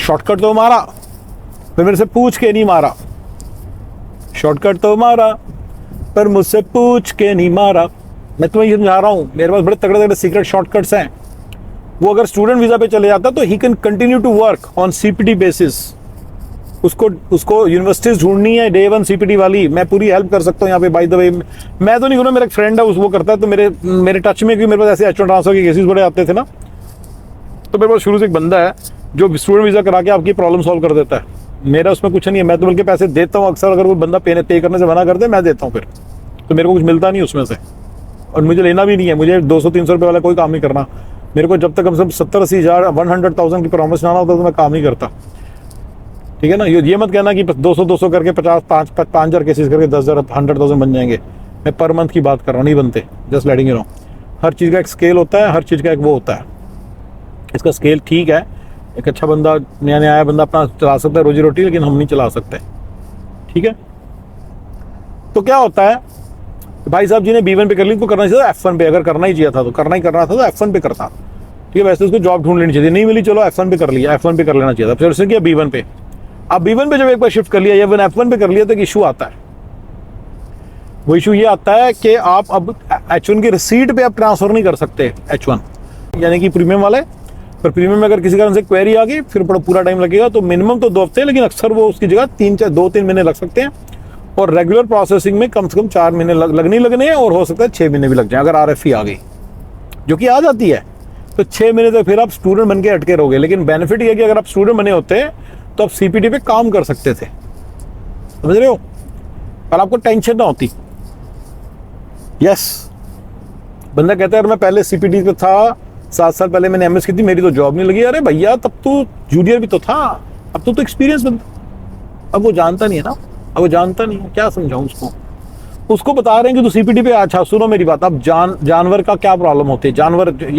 Shortcut तो मारा, फिर मेरे से पूछ के नहीं मारा। शॉर्टकट तो मारा पर मुझसे पूछ के नहीं मारा। मैं तुम्हें ये समझा रहा हूँ, मेरे पास बड़े तगड़े तगड़े सीक्रेट शॉर्टकट्स हैं। वो अगर स्टूडेंट वीजा पे चले जाता तो he can continue to work on CPT basis. उसको यूनिवर्सिटीज ढूंढनी है डे 1 सीपीटी वाली, मैं पूरी हेल्प कर सकता हूँ यहाँ पे। बाय द वे, मैं तो नहीं हूँ, मेरा एक फ्रेंड है वो करता है, तो मेरे टच में, क्योंकि मेरे पास ऐसे H1 ट्रांसफर के केसेस बड़े आते थे ना, तो मेरे पास शुरू से एक बंदा है जो स्टूडेंट वीजा करा के आपकी प्रॉब्लम सॉल्व कर देता है। मेरा उसमें कुछ नहीं है, मैं तो बल्कि पैसे देता हूँ अक्सर। अगर कोई बंदा पे करने से मना कर दे, मैं देता हूँ फिर, तो मेरे को कुछ मिलता नहीं उसमें से, और मुझे लेना भी नहीं है। मुझे 200-300 रुपये वाला कोई काम नहीं करना। मेरे को जब तक कम से कम 70-80 हज़ार 100,000 की प्रॉमिस ना होता तो मैं काम नहीं करता, ठीक है ना। ये मत कहना कि 200 करके 5,000 केसेस करके 10,000 100,000 बन जाएंगे। मैं पर मंथ की बात कर रहा हूँ, नहीं बनते। जस्ट लेटिंग यू नो, हर चीज़ का एक स्केल होता है, हर चीज़ का एक वो होता है। इसका स्केल ठीक है, एक अच्छा बंदा, नया आया बंदा अपना चला सकता है रोजी रोटी, लेकिन हम नहीं चला सकते, ठीक है। तो क्या होता है, भाई साहब जी ने B1 पे कर ली, इनको करना चाहिए F1 पे। अगर करना ही चाहिए था तो करना था तो F1 पे करता, ठीक है। वैसे उसको जॉब ढूंढ लेनी चाहिए, नहीं मिली चलो F1 पे कर लिया, F1 पे कर लेना चाहिए था, फिर उसने किया B1 पे। अब B1 पे जब एक बार शिफ्ट कर लिया या फिर F1 पे कर लिया तो एक इशू आता है। वो इशू ये आता है कि आप अब H1 की रिसीट पे आप ट्रांसफर नहीं कर सकते H1, यानी कि प्रीमियम वाले। पर प्रीमियम में अगर किसी कारण से क्वेरी आ गई, फिर पूरा टाइम लगेगा। तो मिनिमम तो 2 हफ्ते, लेकिन अक्सर वो उसकी जगह 2-3 महीने लग सकते हैं। और रेगुलर प्रोसेसिंग में कम से कम 4 महीने लगने हैं, और हो सकता है 6 महीने भी लग जाए अगर RFE आ गई, जो कि आ जाती है। तो 6 महीने तक फिर आप स्टूडेंट बन के अटके रहोगे। लेकिन बेनिफिट ये है कि अगर आप स्टूडेंट बने होते तो आप CPT पे काम कर सकते थे, समझ रहे हो, और आपको टेंशन ना होती। यस, बंदा कहता है यार मैं पहले CPT पे था, 7 साल पहले मैंने MS की थी, मेरी तो जॉब नहीं लगी। अरे भैया, तब तो जूनियर भी तो था, अब तो एक्सपीरियंस बंदा। अब वो जानता नहीं है ना, अब वो जानता नहीं है, क्या समझाऊं उसको बता रहे हैं कि तू CPT पे। अच्छा सुनो मेरी बात, अब जानवर का क्या प्रॉब्लम होती है।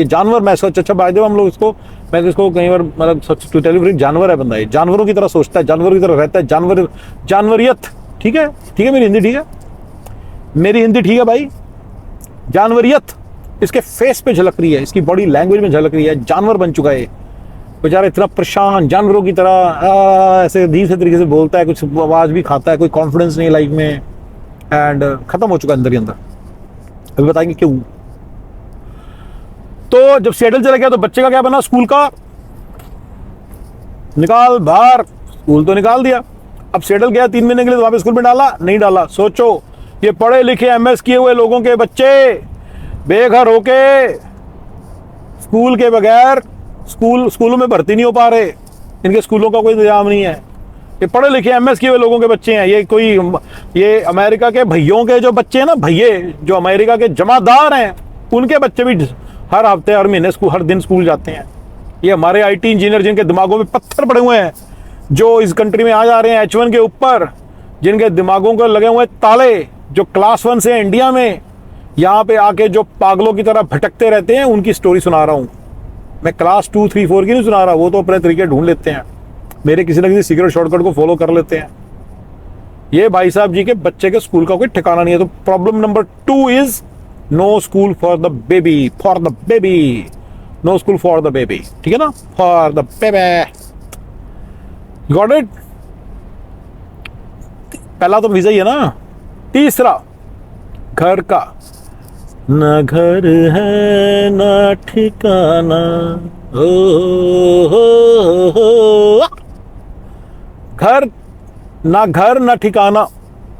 जानवर मैं सोच, अच्छा बाय द वे हम लोग इसको, मैं इसको कई बार मतलब सच टू टेल, जानवर है बंदा, ये जानवरों की तरह सोचता है, जानवरों की तरह रहता है, जानवरियत, ठीक है। मेरी हिंदी ठीक है, मेरी हिंदी ठीक है भाई। जानवरियत इसके फेस पे झलक रही है, इसकी बॉडी लैंग्वेज में झलक रही है। जानवर बन चुका है बेचारा, इतना परेशान, जानवरों की तरह ऐसे अजीब से तरीके से बोलता है, कुछ आवाज भी खाता है, कोई कॉन्फिडेंस नहीं लाइफ में, एंड खत्म हो चुका है अंदर ही अंदर। अभी बताएंगे क्यों। तो जब सेटल चला गया तो बच्चे का क्या बना, स्कूल का निकाल बाहर, स्कूल तो निकाल दिया। अब सेटल गया 3 महीने के लिए, तो वापस स्कूल में डाला, नहीं डाला। सोचो, ये पढ़े लिखे MS किए हुए लोगों के बच्चे बेघर होके स्कूल के बगैर स्कूलों में भर्ती नहीं हो पा रहे, इनके स्कूलों का कोई इंतजाम नहीं है। ये पढ़े लिखे MS किए हुए लोगों के बच्चे हैं। ये अमेरिका के भैयों के जो बच्चे हैं ना, भैये जो अमेरिका के जमादार हैं, उनके बच्चे भी हर हफ्ते हर महीने हर दिन स्कूल जाते हैं। ये हमारे IT इंजीनियर जिनके दिमागों में पत्थर पड़े हुए हैं, जो इस कंट्री में आ जा रहे हैं H1 के ऊपर, जिनके दिमागों को लगे हुए ताले, जो क्लास 1 से इंडिया में यहाँ पे आके जो पागलों की तरह भटकते रहते हैं, उनकी स्टोरी सुना रहा हूँ मैं। क्लास 2, 3, 4 की नहीं सुना रहा, वो तो अपने तरीके ढूंढ लेते हैं, मेरे किसी ना किसी सीक्रेट शॉर्टकट को फॉलो कर लेते हैं। ये भाई साहब जी के बच्चे के स्कूल का कोई ठिकाना नहीं है। तो problem number 2 is no school for the baby, no school for the baby, ठीक है ना, for the baby. Got it. पहला तो वीजा ही है ना। तीसरा, घर का, न घर है न ठिकाना, हो। घर ना ठिकाना।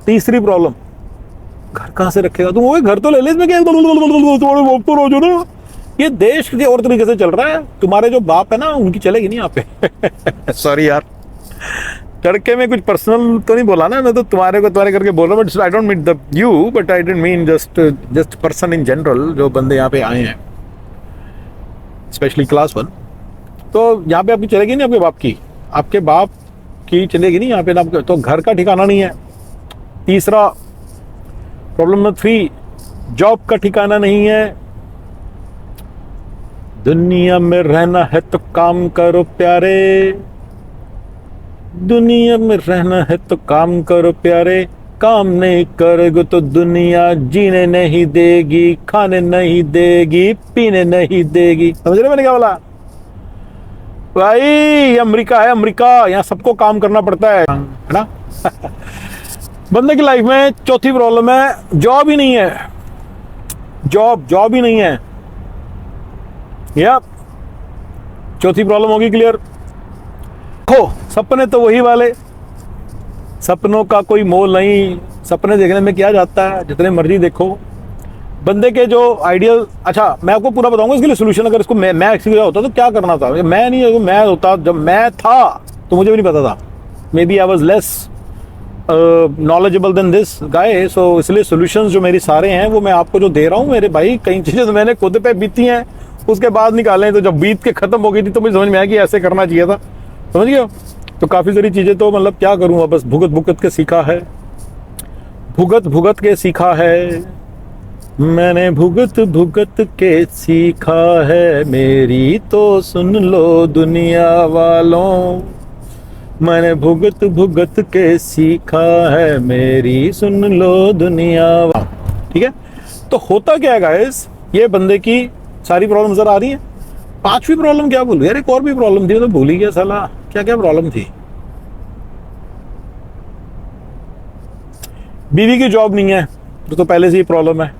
तीसरी प्रॉब्लम, घर कहां से रखेगा तुम। वो घर तो ले ले, इसमें क्या रोज ना। ये देश के और तरीके से चल रहा है। तुम्हारे जो बाप है ना, उनकी चलेगी नहीं यहाँ पे। सॉरी यार, तड़के में कुछ पर्सनल तो नहीं बोला ना, मैं तो तुम्हारे करके बोल रहा हूँ। But I don't mean you, but I didn't mean just person in general, जो बंदे यहाँ पे आए हैं स्पेशली क्लास 1। तो यहाँ पे आपकी चलेगी नहीं, आपके बाप की चलेगी नहीं यहाँ पे ना। तो घर का ठिकाना नहीं है। तीसरा प्रॉब्लम नंबर 3, जॉब का ठिकाना नहीं है। दुनिया में रहना है तो काम करो प्यारे, दुनिया में रहना है तो काम करो प्यारे, काम नहीं करोगे तो दुनिया जीने नहीं देगी, खाने नहीं देगी, पीने नहीं देगी। समझ रहे मैंने क्या बोला। भाई ये अमेरिका है, अमेरिका, यहाँ सबको काम करना पड़ता है ना। बंदे की लाइफ में चौथी प्रॉब्लम है जॉब ही नहीं है, जॉब ही नहीं है। या चौथी प्रॉब्लम होगी क्लियर। देखो सपने तो वही वाले, सपनों का कोई मोल नहीं, सपने देखने में क्या जाता है, जितने मर्जी देखो। बंदे के जो आइडियल, अच्छा मैं आपको पूरा बताऊंगा इसके लिए सोल्यूशन। अगर इसको मैं एक्सपीरियंस होता तो क्या करना था, मैं नहीं, मैं होता जब मैं था तो मुझे भी नहीं पता था, maybe I was less knowledgeable then this guy. So इसलिए सोल्यूशंस जो मेरी सारे हैं वो मैं आपको जो दे रहा हूँ मेरे भाई, कई चीज़ें तो मैंने खुद पे बीती हैं उसके बाद निकाले, तो जब बीत के खत्म हो गई थी तो मुझे समझ में आया कि ऐसे करना चाहिए था, समझ गए। तो काफ़ी सारी चीज़ें तो मतलब क्या करूँ, बस भुगत भुगत के सीखा है, भुगत भुगत के सीखा है मैंने, भुगत भुगत के सीखा है, मेरी तो सुन लो दुनिया वालों, मैंने भुगत भुगत के सीखा है, मेरी सुन लो दुनिया। ठीक है, तो होता क्या है गाइस, ये बंदे की सारी प्रॉब्लम नजर आ रही है। पांचवी प्रॉब्लम क्या भूल यार, एक और भी प्रॉब्लम थी तो भूल ही गया साला, क्या क्या प्रॉब्लम थी। बीवी की जॉब नहीं है तो पहले से ही प्रॉब्लम है,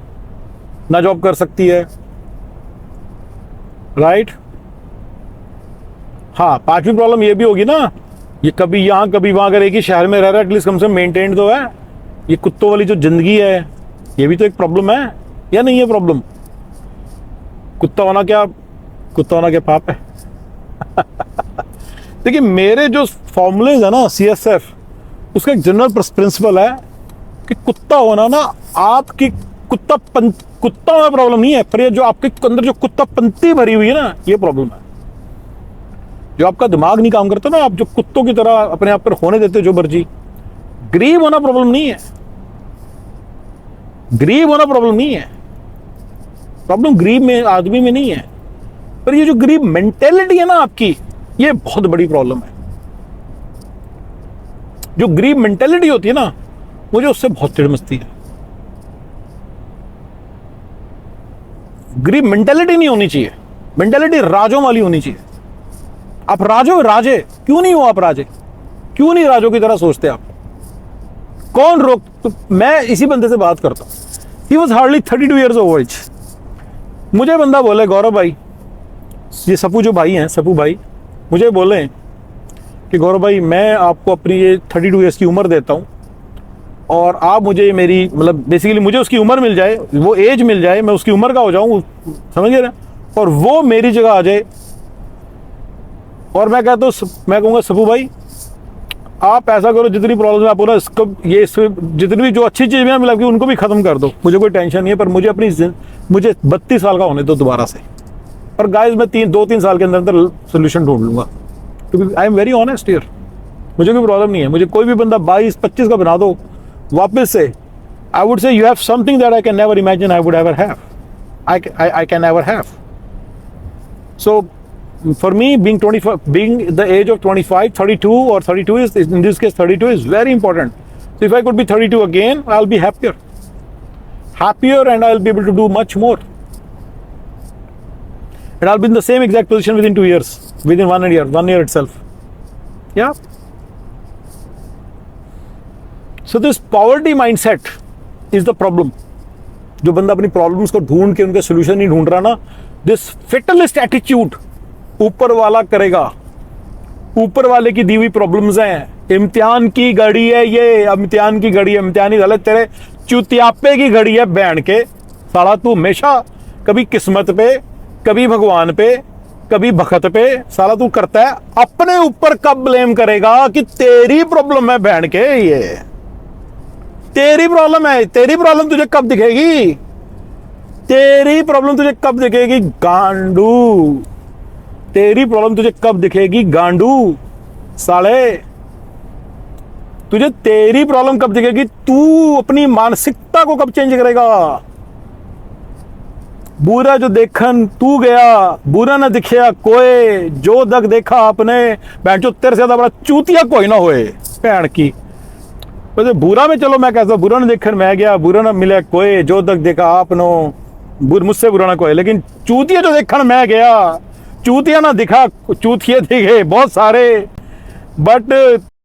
ना जॉब कर सकती है, राइट। हाँ पांचवी प्रॉब्लम ये भी होगी ना, ये कभी यहाँ कभी वहाँ, अगर एक ही शहर में रह रहा है एटलीस्ट कम से कम मेंटेन तो है। ये कुत्तों वाली जो जिंदगी है ये भी तो एक प्रॉब्लम है या नहीं है प्रॉब्लम। कुत्ता होना क्या पाप है। देखिए मेरे जो फॉर्मूलेज है ना CSF, उसका एक जनरल प्रिंसिपल है कि कुत्ता होना ना, आपकी कुत्ता में प्रॉब्लम नहीं है, पर ये जो आपके अंदर जो कुत्तापंती भरी हुई है ना, ये प्रॉब्लम है। जो आपका दिमाग नहीं काम करता ना, आप जो कुत्तों की तरह अपने आप पर होने देते हो जो मर्जी। गरीब होना प्रॉब्लम नहीं है, गरीब होना प्रॉब्लम नहीं है, प्रॉब्लम गरीब में आदमी में नहीं है, पर ये जो गरीब मेंटेलिटी है ना आपकी, ये बहुत बड़ी प्रॉब्लम है। जो गरीब मेंटेलिटी होती है ना, मुझे उससे बहुत चिढ़ मचती है। गरीब मेंटेलिटी नहीं होनी चाहिए, मेंटेलिटी राजों वाली होनी चाहिए। आप राजे क्यों नहीं हो, आप राजे क्यों नहीं राजों की तरह सोचते आप। कौन रोक, तो मैं इसी बंदे से बात करता हूं, he was hardly 32 years of age. मुझे बंदा बोले गौरव भाई, ये सपू जो भाई हैं, सपू भाई मुझे बोले कि गौरव भाई मैं आपको अपनी ये 32 ईयर्स की उम्र देता हूँ और आप मुझे मेरी मतलब बेसिकली मुझे उसकी उम्र मिल जाए, वो एज मिल जाए, मैं उसकी उम्र का हो जाऊँ, समझ गए ना, और वो मेरी जगह आ जाए। और मैं कहता हूँ, मैं कहूँगा सपू भाई आप ऐसा करो, जितनी प्रॉब्लम आप हो ना इसको, ये जितनी भी जो अच्छी चीज़ में मिला उनको भी खत्म कर दो, मुझे कोई टेंशन नहीं है, पर मुझे 32 साल का होने दो दोबारा से। और गाइस मैं 2-3 साल के अंदर अंदर सोल्यूशन ढूंढ लूंगा, क्योंकि I am very honest here, मुझे कोई प्रॉब्लम नहीं है। मुझे कोई भी बंदा 22-25 का बना दो वापस से, I would say you have something that I can never imagine I would ever have, I can never have. So for me being the age of 25, 32 or 32 is, in this case 32 is very important. So if I could be 32 again, I'll be happier and I'll be able to do much more, and I'll be in the same exact position within 2 years, within 1 year itself. Yeah, so this poverty mindset is the problem. जो बंदा अपनी problems को ढूंढ के उनके solution नहीं ढूंढ रहा ना, this fatalist attitude ऊपर वाला करेगा, ऊपर वाले की दी हुई प्रॉब्लम्स हैं। इम्तिहान की घड़ी है ये, इम्तिहान की घड़ी है, इम्तिहान ही गलत, तेरे चुतियापे की घड़ी है बैंड के साला। तू हमेशा कभी किस्मत पे, कभी भगवान पे, कभी बखत पे साला तू करता है, अपने ऊपर कब ब्लेम करेगा कि तेरी प्रॉब्लम है बैंड के, ये तेरी प्रॉब्लम है। तेरी प्रॉब्लम तुझे कब दिखेगी, तेरी प्रॉब्लम तुझे कब दिखेगी गांडू, तेरी प्रॉब्लम तुझे कब दिखेगी गांडू साले, तुझे तेरी प्रॉब्लम कब दिखेगी, तू अपनी मानसिकता को कब चेंज करेगा। बुरा जो देखन तू गया, बुरा ना दिखया कोई, जो दग देखा आपने, भैन जो तेरे से ज्यादा बड़ा चूतिया कोई ना होए भैन की। वैसे बुरा में चलो मैं कहता हूं, बुरा ना देखन मैं गया, बुरा ना मिले कोई, जो दग देखा आपनो, मुझसे बुरा ना कोई, लेकिन चूतिया जो देखन मैं गया, चूतिया ना दिखा, चूतिए दिखे बहुत सारे, बट